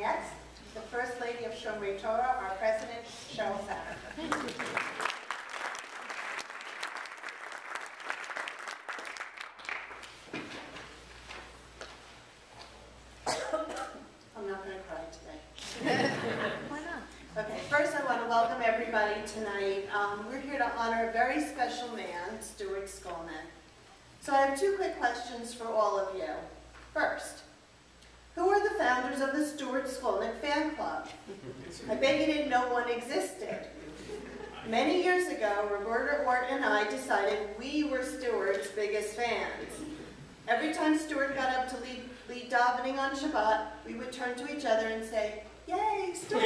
next, the First Lady of Shomrei Torah, our President, Sheryl Sarin. I'm not going to cry today. Why not? Okay, first I want to welcome everybody tonight. We're here to honor a very special man, Sheryl Skolnick. So I have two quick questions for all of you. First, who are the founders of the Sheryl Skolnick fan club? I bet you didn't know one existed. Many years ago, Roberta Ort and I decided we were Stewart's biggest fans. Every time Stewart got up to lead davening on Shabbat, we would turn to each other and say, "Yay, Stewart!"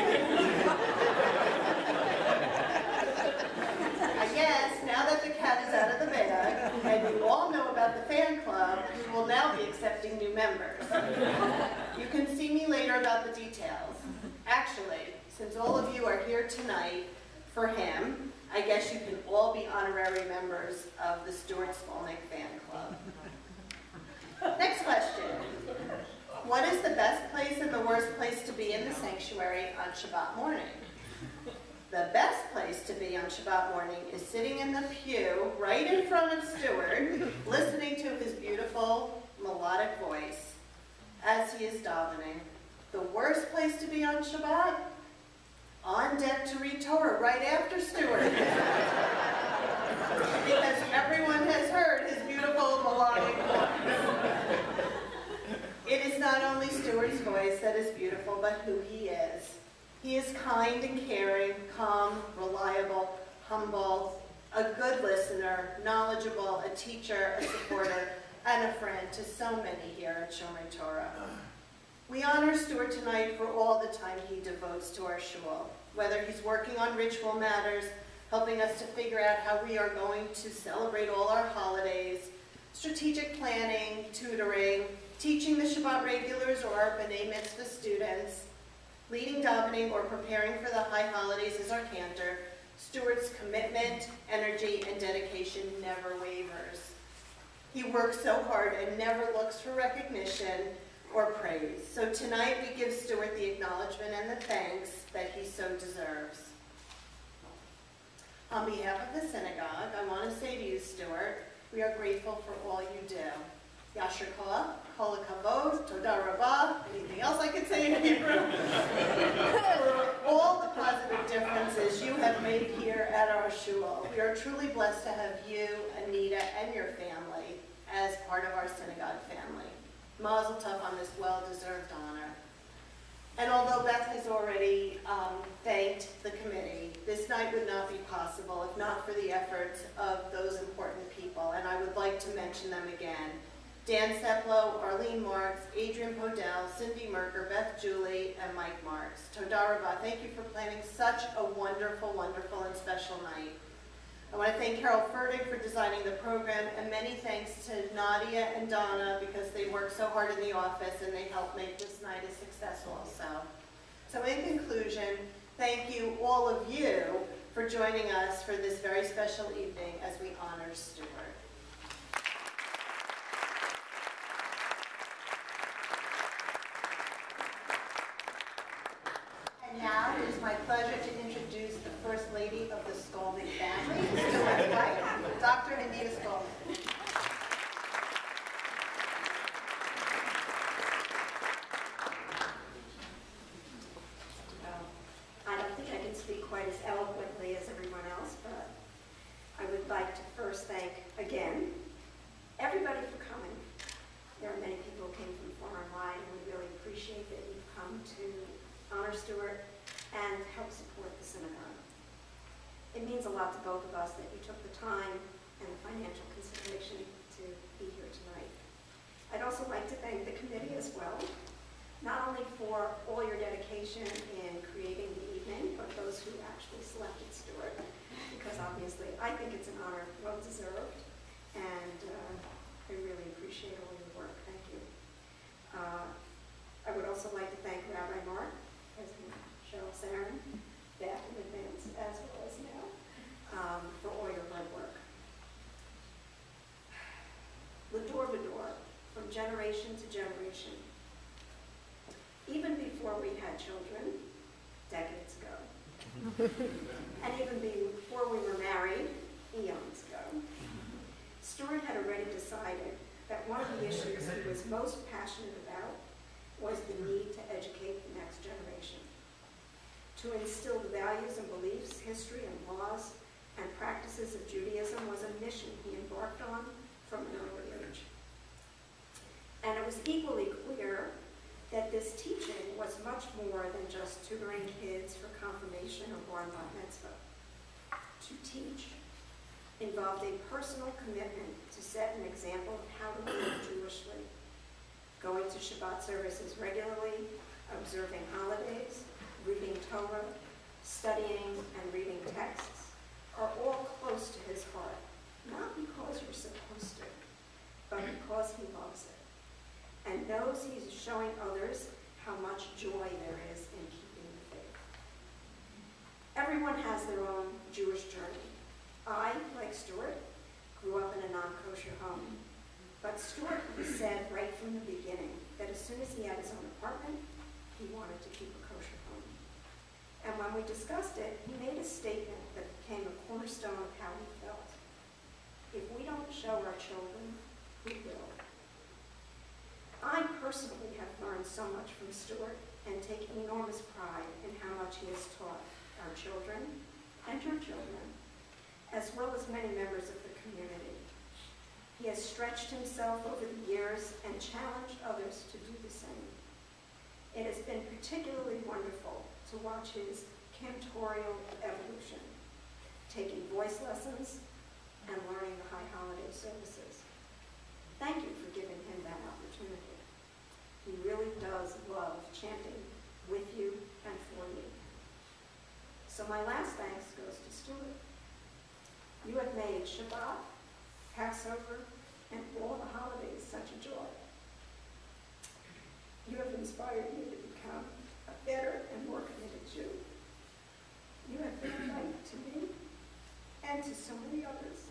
I guess now that the cat is out of the bag, and you all know about the fan club, we will now be accepting new members. You can see me later about the details. Actually, since all of you are here tonight for him, I guess you can all be honorary members of the Sheryl Skolnick fan club. Next question. What is the best place and the worst place to be in the sanctuary on Shabbat morning? The best place to be on Shabbat morning is sitting in the pew right in front of Stewart, listening to his beautiful melodic voice as he is davening. The worst place to be on Shabbat? On deck to read Torah right after Stewart. Because everyone has heard his beautiful melodic voice. It is not only Stewart's voice that is beautiful, but who he is. He is kind and caring, calm, reliable, humble, a good listener, knowledgeable, a teacher, a supporter, and a friend to so many here at Shomrei Torah. We honor Stewart tonight for all the time he devotes to our shul, whether he's working on ritual matters, helping us to figure out how we are going to celebrate all our holidays, strategic planning, tutoring, teaching the Shabbat regulars or our B'nai Mitzvah students, leading davening or preparing for the high holidays as our cantor. Stewart's commitment, energy, and dedication never wavers. He works so hard and never looks for recognition or praise. So tonight we give Stewart the acknowledgement and the thanks that he so deserves. On behalf of the synagogue, I want to say to you, Stewart, we are grateful for all you do. Yasher koach, kol hakavod, toda rabah, anything else I could say in Hebrew? For all the positive differences you have made here at our shul. We are truly blessed to have you, Anita, and your family as part of our synagogue family. Mazel tov on this well-deserved honor. And although Beth has already thanked the committee, this night would not be possible if not for the efforts of those important people, and I would like to mention them again. Dan Seplow, Arlene Marks, Adrian Podell, Cindy Merker, Beth Julie, and Mike Marks. Toda Rabah, thank you for planning such a wonderful, wonderful, and special night. I want to thank Carol Furtick for designing the program, and many thanks to Nadia and Donna because they worked so hard in the office and they helped make this night a success also. So in conclusion, thank you, all of you, for joining us for this very special evening as we honor Stewart. And now it is my pleasure to introduce the First Lady of the Skolnick family, Stewart's wife, Dr. Anita Skolnick. I don't think I can speak quite as eloquently as everyone else, but I would like to first thank, again, everybody for coming. There are many people who came from far and wide, and we really appreciate that you've come to honor Stewart and help support the synagogue. It means a lot to both of us that you took the time and the financial consideration to be here tonight. I'd also like to thank the committee as well, not only for all your dedication in creating the evening, but those who actually selected Stewart, because obviously I think it's an honor well deserved, and I really appreciate all your work. Thank you. I would also like to thank Rabbi Mark, President Sheryl Sarin, back in advance as well as now, for all your hard work. L'dor v'dor, from generation to generation. even before we had children, decades ago, and even before we were married, eons ago, Stuart had already decided that one of the issues he was most passionate about was the need to educate the next generation, to instill the values and beliefs, history and laws, and practices of Judaism was a mission he embarked on from an early age. And it was equally clear that this teaching was much more than just tutoring kids for confirmation or bar mitzvah. To teach involved a personal commitment to set an example of how to live Jewishly, going to Shabbat services regularly, observing holidays, reading Torah, studying and reading texts are all close to his heart, not because you're supposed to, but because he loves it and knows he's showing others how much joy there is in keeping the faith. Everyone has their own Jewish journey. I, like Stuart, grew up in a non-kosher home, but Stuart said right from the beginning that as soon as he had his own apartment, he wanted to keep a kosher home. And when we discussed it, he made a statement that became a cornerstone of how he felt. If we don't show our children, who will? I personally have learned so much from Stuart and take enormous pride in how much he has taught our children and your children, as well as many members of the community. He has stretched himself over the years and challenged others to do the same. It has been particularly wonderful to watch his cantorial evolution, taking voice lessons and learning the high holiday services. Thank you for giving him that opportunity. He really does love chanting with you and for you. So my last thanks goes to Stuart. You have made Shabbat, Passover, and all the holidays such a joy. You have inspired me to become a better and more committed Jew. You have been a light to me and to so many others.